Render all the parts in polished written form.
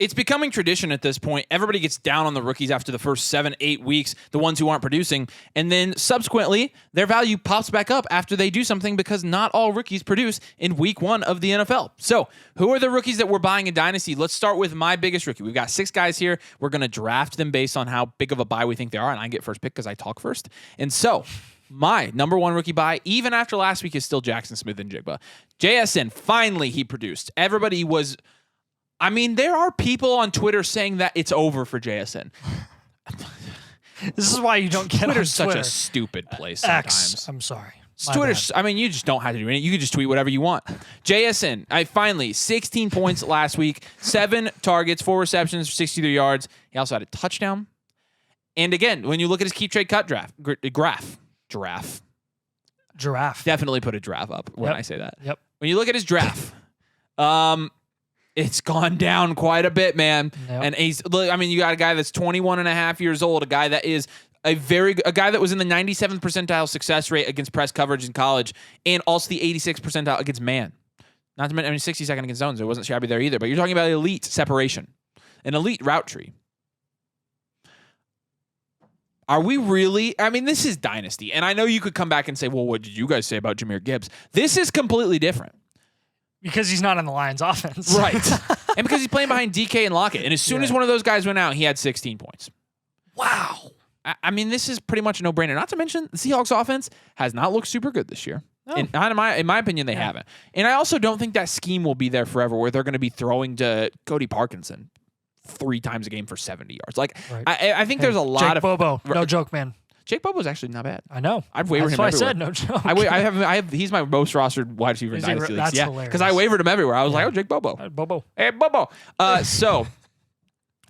It's becoming tradition at this point. Everybody gets down on the rookies after the first 7-8 weeks, the ones who aren't producing, and then subsequently their value pops back up after they do something because not all rookies produce in week 1 of the NFL. So who are the rookies that we're buying in Dynasty? Let's start with my biggest rookie. We've got 6 guys here. We're going to draft them based on how big of a buy we think they are, and I get first pick because I talk first. And so my number 1 rookie buy, even after last week, is still Jackson Smith-Njigba. JSN, finally he produced. Everybody was... I mean, there are people on Twitter saying that it's over for JSN. This is why you don't get Twitter's on Twitter. Such a stupid place sometimes. X, I'm sorry. Twitter, I mean, you just don't have to do anything. You can just tweet whatever you want. JSN, finally, 16 points last week, 7 targets, 4 receptions for 63 yards. He also had a touchdown. And again, when you look at his keep trade cut giraffe. Definitely put a giraffe up when I say that. Yep. When you look at his draft, it's gone down quite a bit, man. Yep. And you got a guy that's 21 and a half years old, a guy that is a guy that was in the 97th percentile success rate against press coverage in college, and also the 86th percentile against man. Not to mention, 62nd against zones. It wasn't shabby there either. But you're talking about elite separation, an elite route tree. Are we really? I mean, this is Dynasty. And I know you could come back and say, well, what did you guys say about Jahmyr Gibbs? This is completely different. Because he's not in the Lions offense. Right. And because he's playing behind DK and Lockett. And as soon as one of those guys went out, he had 16 points. Wow. I mean, this is pretty much a no-brainer. Not to mention, the Seahawks offense has not looked super good this year. No. In my opinion, they haven't. And I also don't think that scheme will be there forever where they're going to be throwing to Cody Parkinson 3 times a game for 70 yards. Like, right. I think there's a lot Jake Bobo. No joke, man. Jake Bobo's actually not bad. I know. I've wavered him everywhere. That's why I said no joke. He's my most rostered wide receiver in Dynasty leagues. That's hilarious. Because I wavered him everywhere. I was like, oh, Jake Bobo. Bobo. Hey, Bobo. So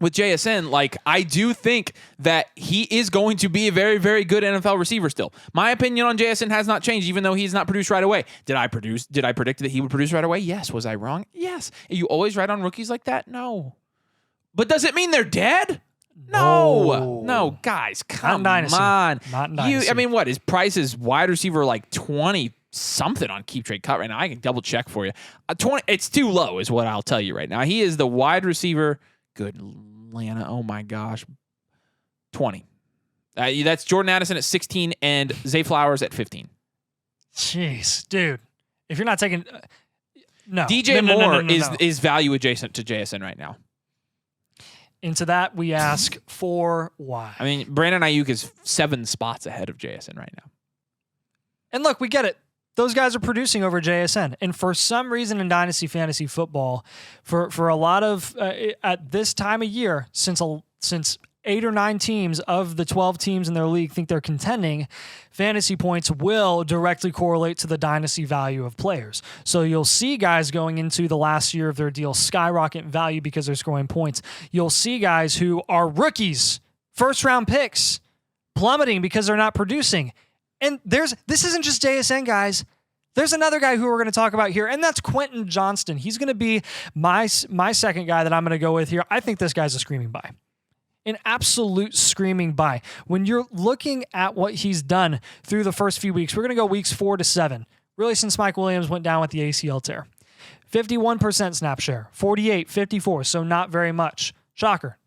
with JSN, like, I do think that he is going to be a very, very good NFL receiver still. My opinion on JSN has not changed, even though he's not produced right away. Did I predict that he would produce right away? Yes. Was I wrong? Yes. Are you always right on rookies like that? No. But does it mean they're dead? No, guys, come on. Not Dynasty. I mean, what? His price is wide receiver like 20 something on keep trade cut right now. I can double check for you. 20. It's too low, is what I'll tell you right now. He is the wide receiver. Good Atlanta. Oh my gosh, 20. That's Jordan Addison at 16 and Zay Flowers at 15. Jeez, dude, if you're not taking no, DJ Moore is value adjacent to JSN right now. Into that, we ask for why. I mean, Brandon Ayuk is 7 spots ahead of JSN right now. And look, we get it. Those guys are producing over JSN. And for some reason in Dynasty Fantasy Football, for a lot of, at this time of year, since 8 or 9 teams of the 12 teams in their league think they're contending, fantasy points will directly correlate to the dynasty value of players. So you'll see guys going into the last year of their deal skyrocket in value because they're scoring points. You'll see guys who are rookies, first-round picks, plummeting because they're not producing. And this isn't just JSN, guys. There's another guy who we're going to talk about here, and that's Quentin Johnston. He's going to be my second guy that I'm going to go with here. I think this guy's a screaming buy. An absolute screaming buy. When you're looking at what he's done through the first few weeks, we're going to go weeks 4 to 7, really since Mike Williams went down with the ACL tear. 51% snap share, 48, 54, so not very much. Shocker.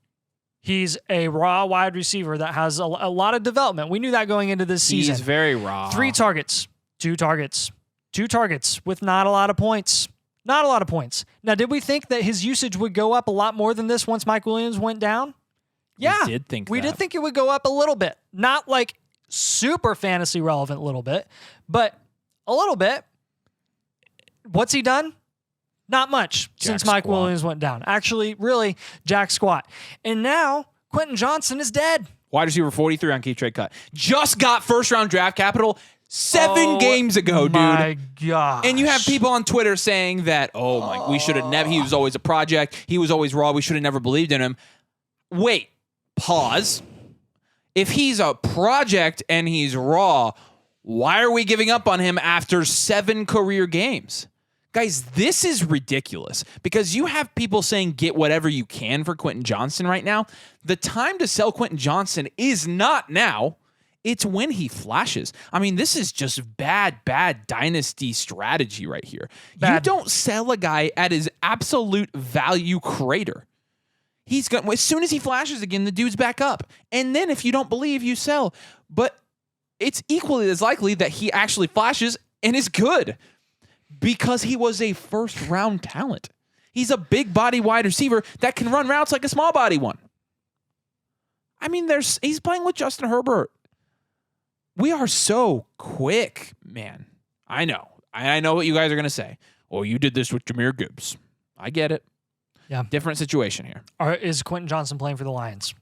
He's a raw wide receiver that has a lot of development. We knew that going into this season. He's very raw. 3 targets, 2 targets, 2 targets with not a lot of points. Not a lot of points. Now, did we think that his usage would go up a lot more than this once Mike Williams went down? Yeah, we did think it would go up a little bit. Not like super fantasy relevant little bit, but a little bit. What's he done? Not much since Mike Williams went down. Actually, really, jack squat. And now, Quentin Johnston is dead. Wide receiver 43 on keep trade cut. Just got first-round draft capital 7 games ago, dude. My gosh. And you have people on Twitter saying that, we should have never, he was always a project. He was always raw. We should have never believed in him. Wait. Pause. If he's a project and he's raw, why are we giving up on him after 7 career games? Guys, this is ridiculous because you have people saying get whatever you can for Quentin Johnston right now. The time to sell Quentin Johnston is not now. It's when he flashes. I mean, this is just bad dynasty strategy right here. Bad. You don't sell a guy at his absolute value crater. He's going as soon as he flashes again, the dude's back up. And then if you don't believe, you sell. But it's equally as likely that he actually flashes and is good because he was a first-round talent. He's a big body wide receiver that can run routes like a small body one. I mean, he's playing with Justin Herbert. We are so quick, man. I know. I know what you guys are going to say. Oh, you did this with Jahmyr Gibbs. I get it. Yeah. Different situation here. Is Quentin Johnston playing for the Lions?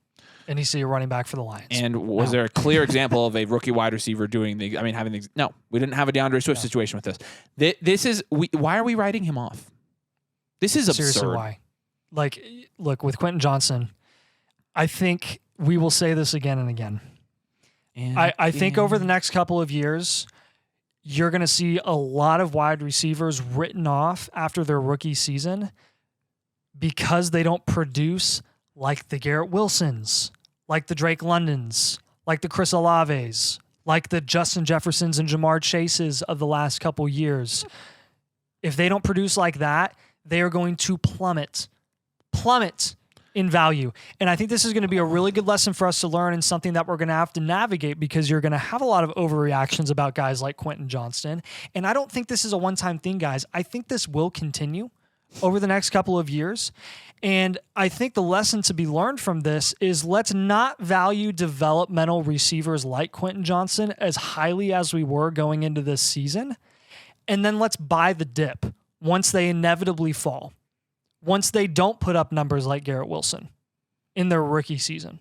And he's a running back for the Lions. And was there a clear example of a rookie wide receiver no, we didn't have a DeAndre Swift situation with this. Why are we writing him off? This is absurd. Seriously, why? Like, look, with Quentin Johnston, I think we will say this again and again. I think over the next couple of years, you're going to see a lot of wide receivers written off after their rookie season because they don't produce like the Garrett Wilsons, like the Drake Londons, like the Chris Olaves, like the Justin Jeffersons and Jamar Chases of the last couple years. If they don't produce like that, they are going to plummet in value. And I think this is going to be a really good lesson for us to learn and something that we're going to have to navigate because you're going to have a lot of overreactions about guys like Quentin Johnston. And I don't think this is a one-time thing, guys. I think this will continue over the next couple of years. And I think the lesson to be learned from this is let's not value developmental receivers like Quentin Johnston as highly as we were going into this season. And then let's buy the dip once they inevitably fall. Once they don't put up numbers like Garrett Wilson in their rookie season.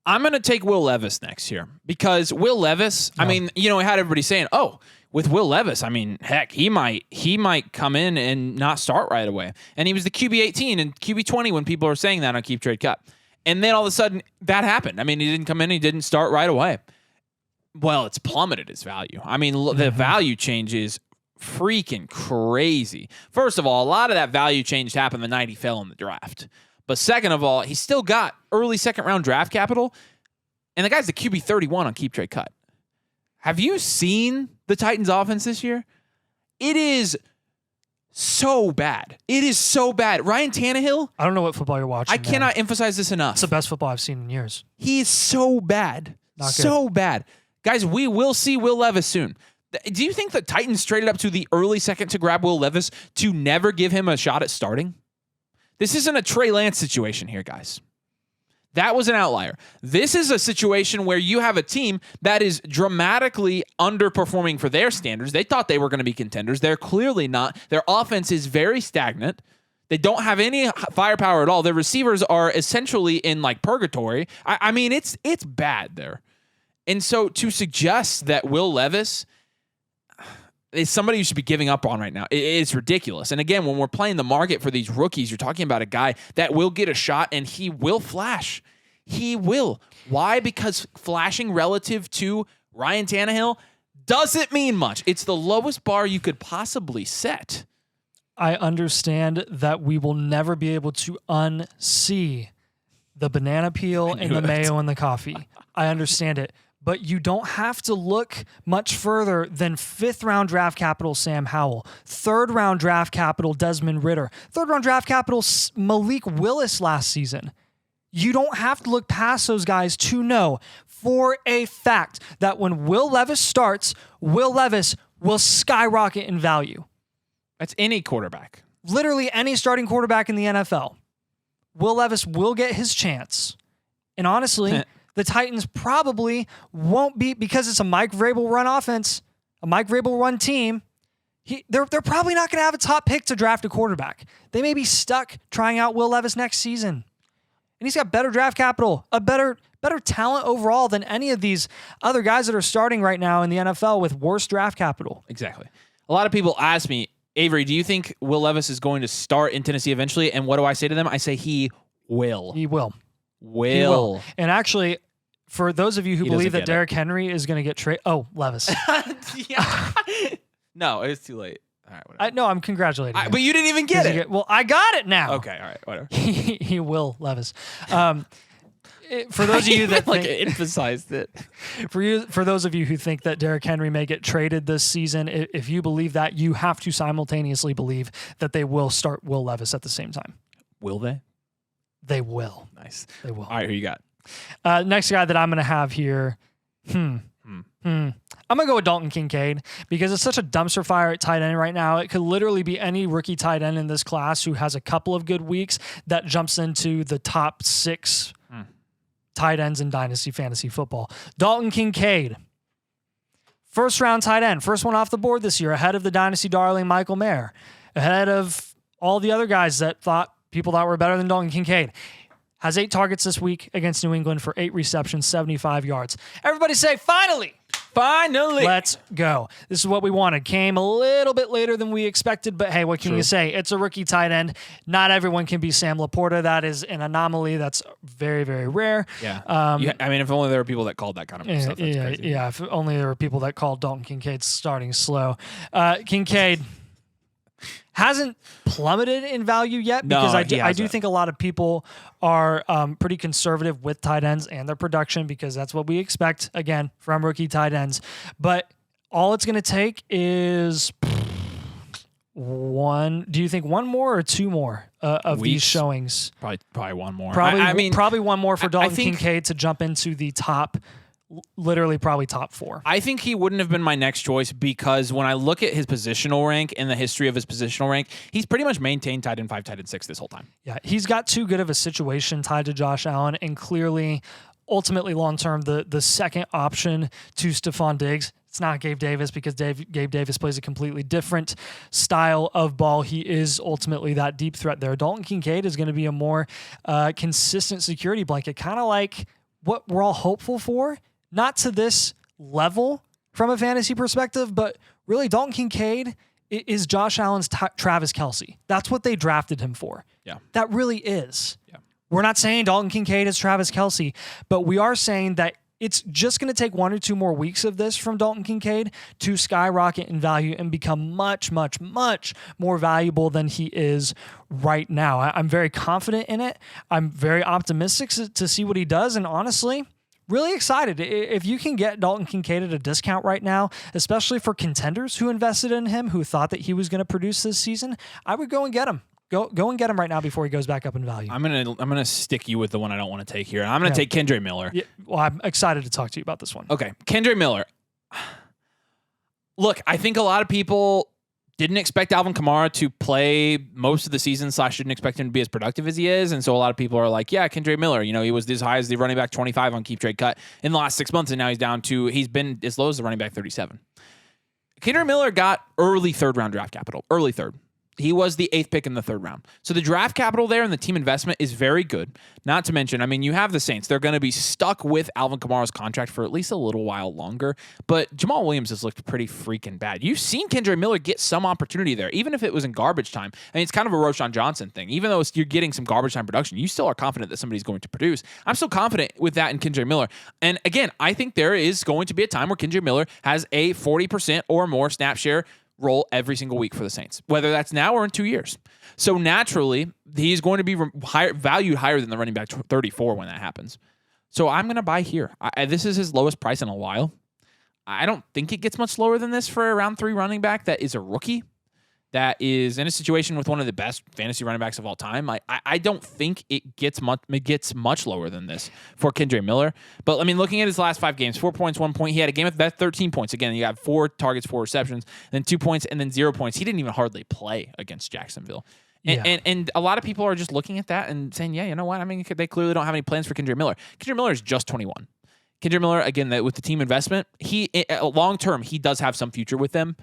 I'm going to take Will Levis next year because Will Levis, I mean, we had everybody saying, oh, with Will Levis, I mean, heck, he might come in and not start right away. And he was the QB 18 and QB 20 when people are saying that on Keep Trade Cut. And then all of a sudden that happened. I mean, he didn't come in, he didn't start right away. Well, it's plummeted his value. I mean, the value change is freaking crazy. First of all, a lot of that value change happened the night he fell in the draft. But second of all, he's still got early second-round draft capital, and the guy's the QB 31 on Keep Trade Cut. Have you seen the Titans' offense this year? It is so bad. It is so bad. Ryan Tannehill. I don't know what football you're watching. I cannot emphasize this enough. It's the best football I've seen in years. He is so bad. Not so good. bad. Guys, we will see Will Levis soon. Do you think the Titans traded up to the early second to grab Will Levis to never give him a shot at starting? This isn't a Trey Lance situation here, guys. That was an outlier. This is a situation where you have a team that is dramatically underperforming for their standards. They thought they were going to be contenders. They're clearly not. Their offense is very stagnant. They don't have any firepower at all. Their receivers are essentially in like purgatory. I mean, it's bad there. And so to suggest that Will Levis is somebody you should be giving up on right now, it's ridiculous. And again, when we're playing the market for these rookies, you're talking about a guy that will get a shot and he will flash. He will. Why? Because flashing relative to Ryan Tannehill doesn't mean much. It's the lowest bar you could possibly set. I understand that we will never be able to unsee the banana peel and the mayo and the coffee. I understand it. But you don't have to look much further than 5th-round draft capital Sam Howell, 3rd-round draft capital Desmond Ridder, 3rd-round draft capital Malik Willis last season. You don't have to look past those guys to know for a fact that when Will Levis starts, Will Levis will skyrocket in value. That's any quarterback. Literally any starting quarterback in the NFL. Will Levis will get his chance. And honestly, the Titans probably won't be, because it's a Mike Vrabel run offense, a Mike Vrabel run team. They're probably not going to have a top pick to draft a quarterback. They may be stuck trying out Will Levis next season. And he's got better draft capital, a better talent overall than any of these other guys that are starting right now in the NFL with worse draft capital. Exactly. A lot of people ask me, Avery, do you think Will Levis is going to start in Tennessee eventually? And what do I say to them? I say he will. He will. He will. will. And actually, for those of you who believe that Derrick Henry is going to get traded... Oh, Levis. No, it's too late. All right, whatever. No, I'm congratulating you. But you didn't even get it. Well, I got it now. Okay, all right, whatever. He will, Levis. For those of you that like emphasized it. For those of you who think that Derrick Henry may get traded this season, if you believe that, you have to simultaneously believe that they will start Will Levis at the same time. Will they? They will. Nice. They will. All right, who you got? Next guy that I'm going to have here. I'm going to go with Dalton Kincaid because it's such a dumpster fire at tight end right now. It could literally be any rookie tight end in this class who has a couple of good weeks that jumps into the top 6 tight ends in Dynasty Fantasy Football. Dalton Kincaid, first round tight end, first one off the board this year, ahead of the Dynasty darling Michael Mayer, ahead of all the other guys that people thought were better than Dalton Kincaid. Has 8 targets this week against New England for 8 receptions, 75 yards. Everybody say, finally! Finally! Let's go. This is what we wanted. Came a little bit later than we expected, but hey, what can you say? It's a rookie tight end. Not everyone can be Sam Laporta. That is an anomaly. That's very, very rare. Yeah. I mean, if only there were people that called that kind of stuff. That's crazy. Yeah, if only there were people that called Dalton Kincaid starting slow. Kincaid hasn't plummeted in value yet because I do think a lot of people are pretty conservative with tight ends and their production because that's what we expect, again, from rookie tight ends. But all it's going to take is one. Do you think one more or 2 more of these showings? Probably one more. Probably one more for Dalton Kincaid to jump into the top. Literally probably top 4. I think he wouldn't have been my next choice because when I look at his positional rank and the history of his positional rank, he's pretty much maintained tight end 5, tight end 6 this whole time. Yeah, he's got too good of a situation tied to Josh Allen and clearly, ultimately long-term, the second option to Stephon Diggs. It's not Gabe Davis because Gabe Davis plays a completely different style of ball. He is ultimately that deep threat there. Dalton Kincaid is going to be a more consistent security blanket, kind of like what we're all hopeful for. Not to this level from a fantasy perspective, but really Dalton Kincaid is Josh Allen's Travis Kelce. That's what they drafted him for. Yeah. That really is. Yeah. We're not saying Dalton Kincaid is Travis Kelce, but we are saying that it's just going to take 1 or 2 more weeks of this from Dalton Kincaid to skyrocket in value and become much, much, much more valuable than he is right now. I'm very confident in it. I'm very optimistic to see what he does, and honestly, really excited. If you can get Dalton Kincaid at a discount right now, especially for contenders who invested in him, who thought that he was going to produce this season, I would go and get him. Go and get him right now before he goes back up in value. I'm gonna stick you with the one I don't want to take here. I'm gonna take Kendre Miller. Yeah, well, I'm excited to talk to you about this one. Okay, Kendre Miller. Look, I think a lot of people didn't expect Alvin Kamara to play most of the season, / didn't expect him to be as productive as he is. And so a lot of people are like, yeah, Kendre Miller, he was as high as the running back 25 on Keep Trade Cut in the last 6 months, and now he's been as low as the running back 37. Kendre Miller got early 3rd round draft capital, early 3rd. He was the 8th pick in the 3rd round. So the draft capital there and the team investment is very good. Not to mention, you have the Saints. They're going to be stuck with Alvin Kamara's contract for at least a little while longer. But Jamal Williams has looked pretty freaking bad. You've seen Kendre Miller get some opportunity there, even if it was in garbage time. It's kind of a Roshan Johnson thing. Even though you're getting some garbage time production, you still are confident that somebody's going to produce. I'm still confident with that in Kendre Miller. And again, I think there is going to be a time where Kendre Miller has a 40% or more snap share role every single week for the Saints, whether that's now or in 2 years. So naturally, he's going to be valued higher than the running back 34 when that happens. So I'm going to buy here. This is his lowest price in a while. I don't think it gets much lower than this for a round 3 running back that is a rookie, that is in a situation with one of the best fantasy running backs of all time. I don't think it gets much lower than this for Kendre Miller. But looking at his last 5 games, 4 points, 1 point. He had a game with 13 points. Again, he got 4 targets, 4 receptions, then 2 points, and then 0 points. He didn't even hardly play against Jacksonville. And a lot of people are just looking at that and saying, yeah, you know what? They clearly don't have any plans for Kendre Miller. Kendre Miller is just 21. Kendre Miller, again, with the team investment, long term, he does have some future with them.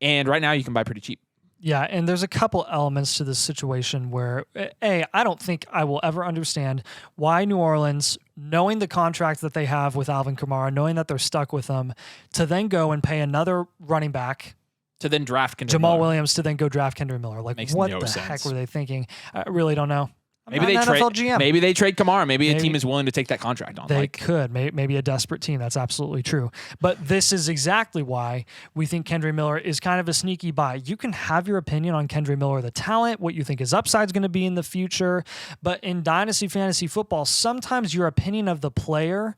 And right now, you can buy pretty cheap. Yeah, and there's a couple elements to this situation where, I don't think I will ever understand why New Orleans, knowing the contract that they have with Alvin Kamara, knowing that they're stuck with him, to then go and pay another running back, to then draft Jamal Williams, to then go draft Kendre Miller. Makes what no the sense. Heck were they thinking? I really don't know. Maybe they trade Kamara. Maybe a team is willing to take that contract on. They could. Maybe a desperate team. That's absolutely true. But this is exactly why we think Kendre Miller is kind of a sneaky buy. You can have your opinion on Kendre Miller, the talent, what you think his upside is going to be in the future. But in Dynasty Fantasy Football, sometimes your opinion of the player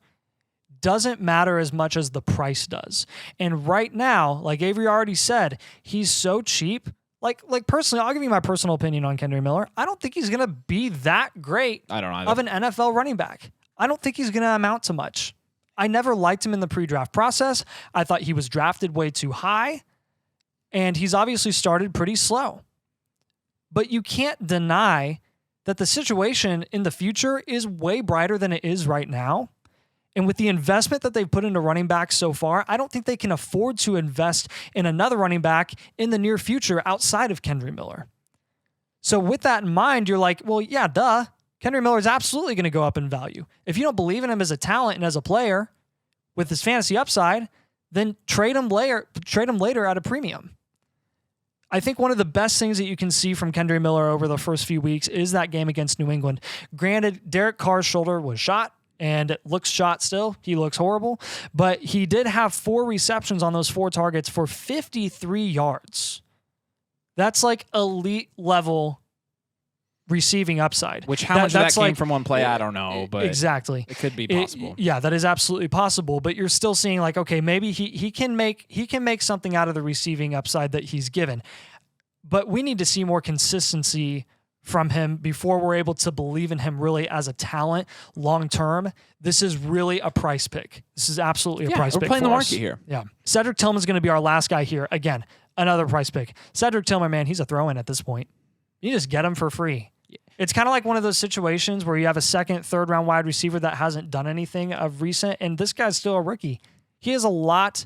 doesn't matter as much as the price does. And right now, like Avery already said, he's so cheap Like personally, I'll give you my personal opinion on Kendre Miller. I don't think he's going to be that great I don't either. of an NFL running back. I don't think he's going to amount to much. I never liked him in the pre-draft process. I thought he was drafted way too high, and he's obviously started pretty slow. But you can't deny that the situation in the future is way brighter than it is right now. And with the investment that they've put into running backs so far, I don't think they can afford to invest in another running back in the near future outside of Kendre Miller. So with that in mind, you're like, well, yeah, duh. Kendre Miller is absolutely going to go up in value. If you don't believe in him as a talent and as a player with his fantasy upside, then trade him later at a premium. I think one of the best things that you can see from Kendre Miller over the first few weeks is that game against New England. Granted, Derek Carr's shoulder was shot, and it looks shot still. He looks horrible. But he did have 4 receptions on those 4 targets for 53 yards. That's like elite level receiving upside. Which how much of that came from one play, I don't know. But exactly. It could be possible. Yeah, that is absolutely possible. But you're still seeing like, okay, maybe he can make something out of the receiving upside that he's given. But we need to see more consistency from him before we're able to believe in him really as a talent long term. This is really a price pick. This is absolutely a price pick. We're playing the market us. here. Yeah. Cedric Tillman's going to be our last guy here. Again, another price pick. Cedric Tillman, man, he's a throw-in at this point. You just get him for free. It's kind of like one of those situations where you have a second, third round wide receiver that hasn't done anything of recent, and this guy's still a rookie. He has a lot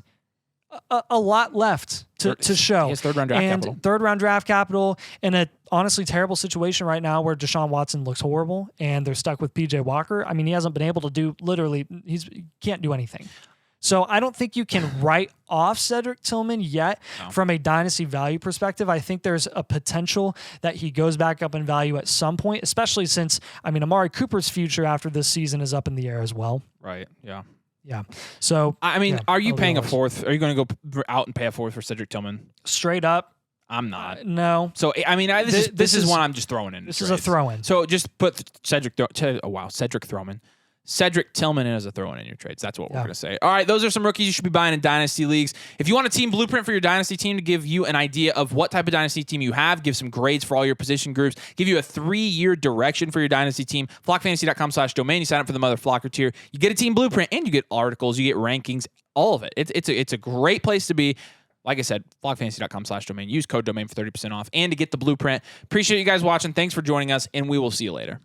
left to show. He has third round draft capital. Third round draft capital in a honestly terrible situation right now where Deshaun Watson looks horrible and they're stuck with PJ Walker. I mean, he hasn't been able to do he can't do anything. So I don't think you can write off Cedric Tillman yet from a dynasty value perspective. I think there's a potential that he goes back up in value at some point, especially since, I mean, Amari Cooper's future after this season is up in the air as well. Right, yeah. Yeah. So, I mean, are you paying a fourth? Are you going to go out and pay a fourth for Cedric Tillman? Straight up? I'm not. No. So, I mean, this is one I'm just throwing in. This is a throw-in. So just put Cedric Tillman. Cedric Tillman as a throw-in in your trades. That's what we're going to say. All right, those are some rookies you should be buying in Dynasty leagues. If you want a team blueprint for your Dynasty team to give you an idea of what type of Dynasty team you have, give some grades for all your position groups, give you a 3-year direction for your Dynasty team, flockfantasy.com/domain. You sign up for the Mother Flocker tier. You get a team blueprint, and you get articles, you get rankings, all of it. It's a great place to be. Like I said, flockfantasy.com/domain. Use code domain for 30% off and to get the blueprint. Appreciate you guys watching. Thanks for joining us, and we will see you later.